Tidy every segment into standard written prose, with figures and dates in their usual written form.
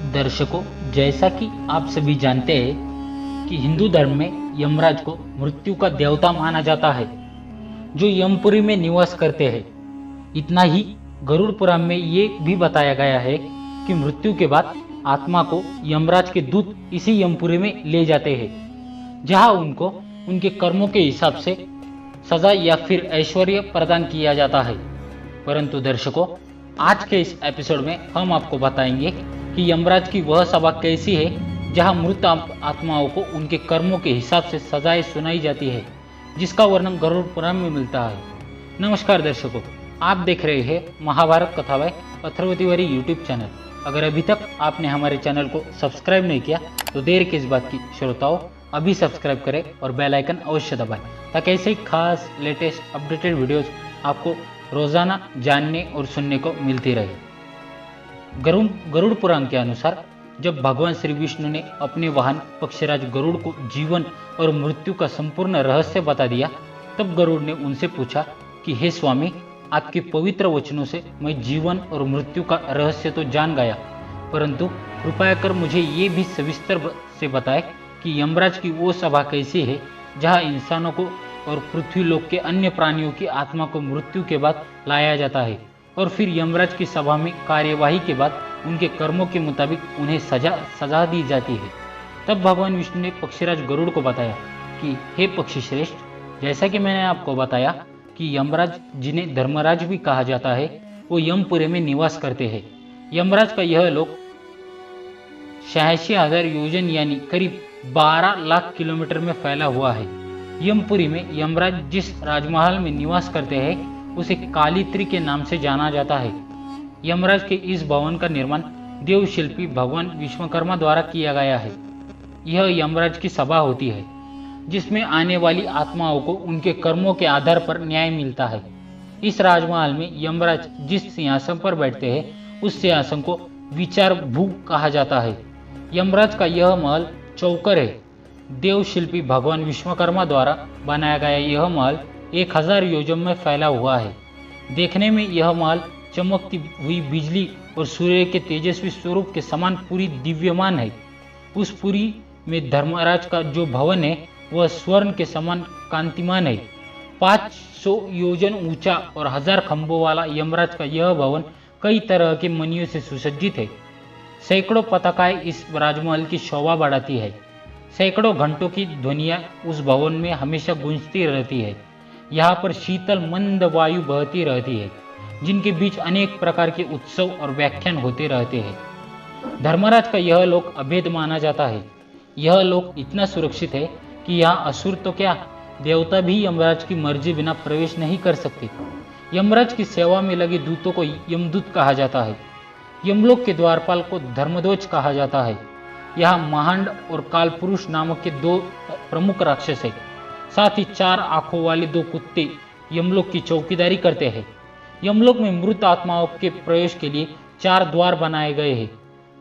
दर्शकों, जैसा कि आप सभी जानते हैं कि हिंदू धर्म में यमराज को मृत्यु का देवता माना जाता है, जो यमपुरी में निवास करते हैं। इतना ही, गरुड़ पुराण में ये भी बताया गया है कि मृत्यु के बाद आत्मा को यमराज के दूत इसी यमपुरी में ले जाते हैं, जहां उनको उनके कर्मों के हिसाब से सजा या फिर ऐश्वर्य प्रदान किया जाता है। परंतु दर्शकों, आज के इस एपिसोड में हम आपको बताएंगे कि यमराज की वह सभा कैसी है जहां मृत आत्माओं को उनके कर्मों के हिसाब से सजाएं सुनाई जाती है, जिसका वर्णन गरुड़ पुराण में मिलता है। नमस्कार दर्शकों, आप देख रहे हैं महाभारत कथा बाय अथर्वतिवारी यूट्यूब चैनल। अगर अभी तक आपने हमारे चैनल को सब्सक्राइब नहीं किया तो देर किस बात की, श्रोताओं अभी सब्सक्राइब करें और बेल आइकन अवश्य दबाएं, ताकि ऐसे ही खास लेटेस्ट अपडेटेड वीडियोस आपको रोजाना जानने और सुनने को मिलती रहे। गरुड़ पुराण के अनुसार जब भगवान श्री विष्णु ने अपने वाहन पक्षीराज गरुड़ को जीवन और मृत्यु का संपूर्ण रहस्य बता दिया, तब गरुड़ ने उनसे पूछा कि हे स्वामी, आपके पवित्र वचनों से मैं जीवन और मृत्यु का रहस्य तो जान गया, परंतु कृपया कर मुझे ये भी सविस्तर से बताएं कि यमराज की वो सभा कैसी है जहाँ इंसानों को और पृथ्वी लोक के अन्य प्राणियों की आत्मा को मृत्यु के बाद लाया जाता है, और फिर यमराज की सभा में कार्यवाही के बाद उनके कर्मों के मुताबिक उन्हें सजा दी जाती है। तब भगवान विष्णु ने पक्षीराज गरुड़ को बताया कि हे पक्षी श्रेष्ठ, जैसा कि मैंने आपको बताया कि यमराज, जिन्हें धर्मराज भी कहा जाता है, वो यमपुरी में निवास करते हैं। यमराज का यह लोक 86,000 योजन यानी करीब 12 लाख किलोमीटर में फैला हुआ है। यमपुरी में यमराज जिस राजमहल में निवास करते हैं उसे कालीत्री के नाम से जाना जाता है। यमराज के इस भवन का निर्माण देवशिल्पी भगवान विश्वकर्मा द्वारा किया गया है। यह यमराज की सभा होती है, जिसमें आने वाली आत्माओं को उनके कर्मों के आधार पर न्याय मिलता है। इस राजमहल में यमराज जिस सिंहासन पर बैठते हैं उस सिंहासन को विचार भू कहा जाता है। यमराज का यह महल चौकर है। देवशिल्पी भगवान विश्वकर्मा द्वारा बनाया गया यह महल 1000 योजन में फैला हुआ है। देखने में यह महल चमकती हुई बिजली और सूर्य के तेजस्वी स्वरूप के समान पूरी दिव्यमान है। उस पुरी में धर्मराज का जो भवन है वह स्वर्ण के समान कांतिमान है। 500 योजन ऊंचा और 1000 खंभों वाला यमराज का यह भवन कई तरह के मणियों से सुसज्जित है। सैकड़ों पताकाएं इस राजमहल की शोभा बढ़ाती है। सैकड़ों घंटों की ध्वनियां उस भवन में हमेशा गूंजती रहती है। यहाँ पर शीतल मंद वायु बहती रहती है, जिनके बीच अनेक प्रकार के उत्सव और व्याख्यान होते रहते हैं। धर्मराज का यह लोक अभेद माना जाता है। यह लोक इतना सुरक्षित है कि यहाँ असुर तो क्या, देवता भी यमराज की मर्जी बिना प्रवेश नहीं कर सकते। यमराज की सेवा में लगे दूतों को यमदूत कहा जाता है। यमलोक के द्वारपाल को धर्मध्वज कहा जाता है। यहाँ महांड और कालपुरुष नामक के 2 प्रमुख राक्षस है। साथ ही 4 आंखों वाले 2 कुत्ते यमलोक की चौकीदारी करते हैं। यमलोक में मृत आत्माओं के प्रवेश के लिए 4 द्वार बनाए गए हैं।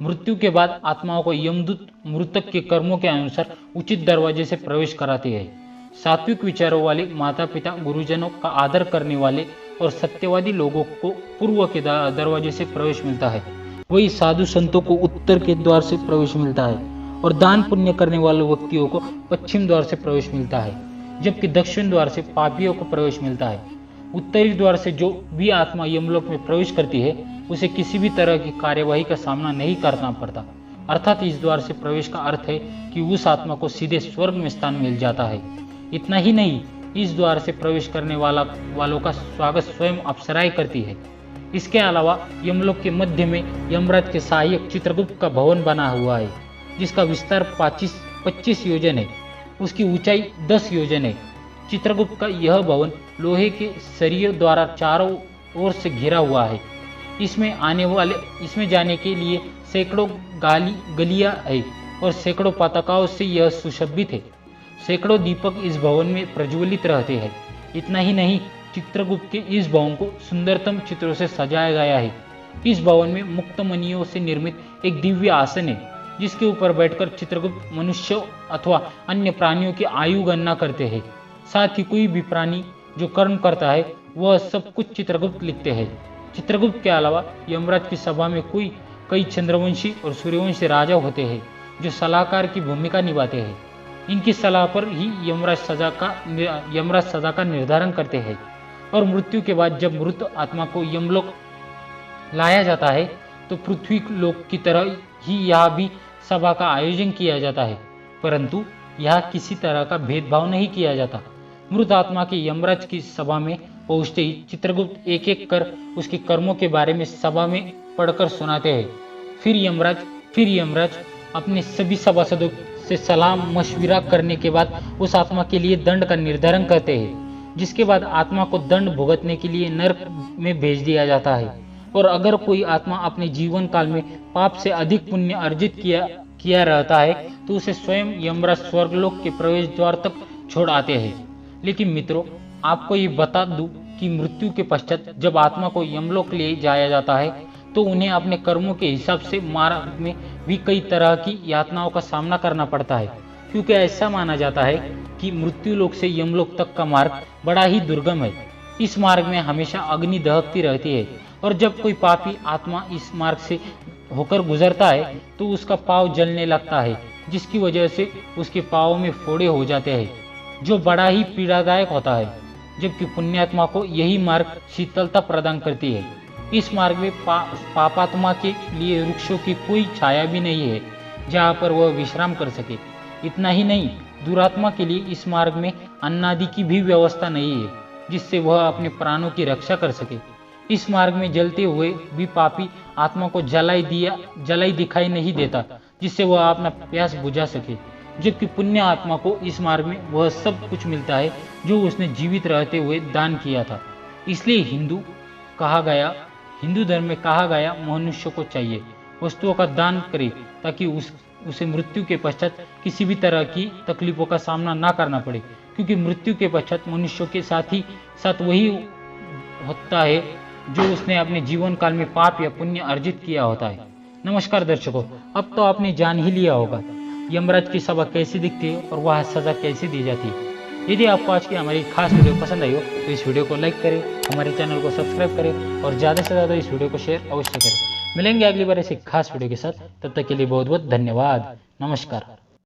मृत्यु के बाद आत्माओं को यमदूत मृतक के कर्मों के अनुसार उचित दरवाजे से प्रवेश कराते हैं। सात्विक विचारों वाले माता पिता, गुरुजनों का आदर करने वाले और सत्यवादी लोगों को पूर्व के दरवाजे से प्रवेश मिलता है। वही साधु संतों को उत्तर के द्वार से प्रवेश मिलता है और दान पुण्य करने वाले व्यक्तियों को पश्चिम द्वार से प्रवेश मिलता है, जबकि दक्षिण द्वार से पापियों को प्रवेश मिलता है। उत्तरी द्वार से जो भी आत्मा यमलोक में प्रवेश करती है उसे किसी भी तरह की कार्यवाही का सामना नहीं करना पड़ता। अर्थात इस द्वार से प्रवेश का अर्थ है कि उस आत्मा को सीधे स्वर्ग में स्थान मिल जाता है। इतना ही नहीं, इस द्वार से प्रवेश करने वालों का स्वागत स्वयं अप्सराएं करती है। इसके अलावा यमलोक के मध्य में यमराज के सहायक चित्रगुप्त का भवन बना हुआ है, जिसका विस्तार 25 योजन है। उसकी ऊंचाई 10 योजन है। चित्रगुप्त का यह भवन लोहे के सरियों द्वारा चारों ओर से घिरा हुआ है। इसमें जाने के लिए सैकड़ों गलियां है और सैकड़ों पताकाओं से यह सुशोभित है। सैकड़ों दीपक इस भवन में प्रज्वलित रहते हैं। इतना ही नहीं, चित्रगुप्त के इस भवन को सुंदरतम चित्रों से सजाया गया है। इस भवन में मुक्त मणियों से निर्मित एक दिव्य आसन है, जिसके ऊपर बैठकर चित्रगुप्त मनुष्यों अथवा अन्य प्राणियों की आयु गणना करते हैं। साथ ही कोई भी प्राणी जो कर्म करता है वह सब कुछ चित्रगुप्त लिखते हैं। चित्रगुप्त के अलावा यमराज की सभा में कोई कई चंद्रवंशी और सूर्यवंशी राजा होते हैं जो सलाहकार की भूमिका निभाते हैं। इनकी सलाह पर ही यमराज सजा का निर्धारण करते हैं। और मृत्यु के बाद जब मृत आत्मा को यमलोक लाया जाता है तो पृथ्वी लोक की तरह ही यहाँ भी सभा का आयोजन किया जाता है, परंतु यहाँ किसी तरह का भेदभाव नहीं किया जाता। मृत आत्मा के यमराज की सभा में पहुंचते ही चित्रगुप्त एक एक कर उसके कर्मों के बारे में सभा में पढ़कर सुनाते हैं। फिर यमराज अपने सभी सभासदों से सलाह मशविरा करने के बाद उस आत्मा के लिए दंड का निर्धारण करते हैं, जिसके बाद आत्मा को दंड भुगतने के लिए नरक में भेज दिया जाता है। और अगर कोई आत्मा अपने जीवन काल में पाप से अधिक पुण्य अर्जित किया रहता है तो उसे स्वयं यमराज स्वर्गलोक के प्रवेश द्वार तक छोड़ आते हैं। लेकिन मित्रों, आपको ये बता दूं कि मृत्यु के पश्चात जब आत्मा को यमलोक ले जाया जाता है तो उन्हें अपने कर्मों के हिसाब से मार्ग में भी कई तरह की यातनाओं का सामना करना पड़ता है, क्योंकि ऐसा माना जाता है कि मृत्यु लोक से यमलोक तक का मार्ग बड़ा ही दुर्गम है। इस मार्ग में हमेशा अग्नि दहकती रहती है और जब कोई पापी आत्मा इस मार्ग से होकर गुजरता है तो उसका पाँव जलने लगता है, जिसकी वजह से उसके पाँव में फोड़े हो जाते हैं, जो बड़ा ही पीड़ादायक होता है। जबकि पुण्यात्मा को यही मार्ग शीतलता प्रदान करती है। इस मार्ग में पापात्मा के लिए वृक्षों की कोई छाया भी नहीं है जहाँ पर वह विश्राम कर सके। इतना ही नहीं, दुरात्मा के लिए इस मार्ग में अन्नादि की भी व्यवस्था नहीं है जिससे वह अपने प्राणों की रक्षा कर सके। इस मार्ग में जलते हुए भी पापी आत्मा को जलाई दिखाई नहीं देता जिससे वह अपना प्यास बुझा सके, जबकि पुण्य आत्मा को इस मार्ग में वह सब कुछ मिलता है जो उसने जीवित रहते हुए दान किया था। इसलिए हिंदू धर्म में कहा गया मनुष्य को चाहिए वस्तुओं का दान करे ताकि उसे मृत्यु के पश्चात किसी भी तरह की तकलीफों का सामना ना करना पड़े, क्योंकि मृत्यु के पश्चात मनुष्यों के साथ वही होता है जो उसने अपने जीवन काल में पाप या पुण्य अर्जित किया होता है। नमस्कार दर्शकों, अब तो आपने जान ही लिया होगा यमराज की सभा कैसी दिखती है और वह सजा कैसे दी जाती है। यदि आपको आज की हमारी खास वीडियो पसंद आई हो तो इस वीडियो को लाइक करें, हमारे चैनल को सब्सक्राइब करें और ज़्यादा से ज़्यादा इस वीडियो को शेयर अवश्य करें। मिलेंगे अगली बार ऐसी खास वीडियो के साथ, तब तक के लिए बहुत बहुत धन्यवाद। नमस्कार।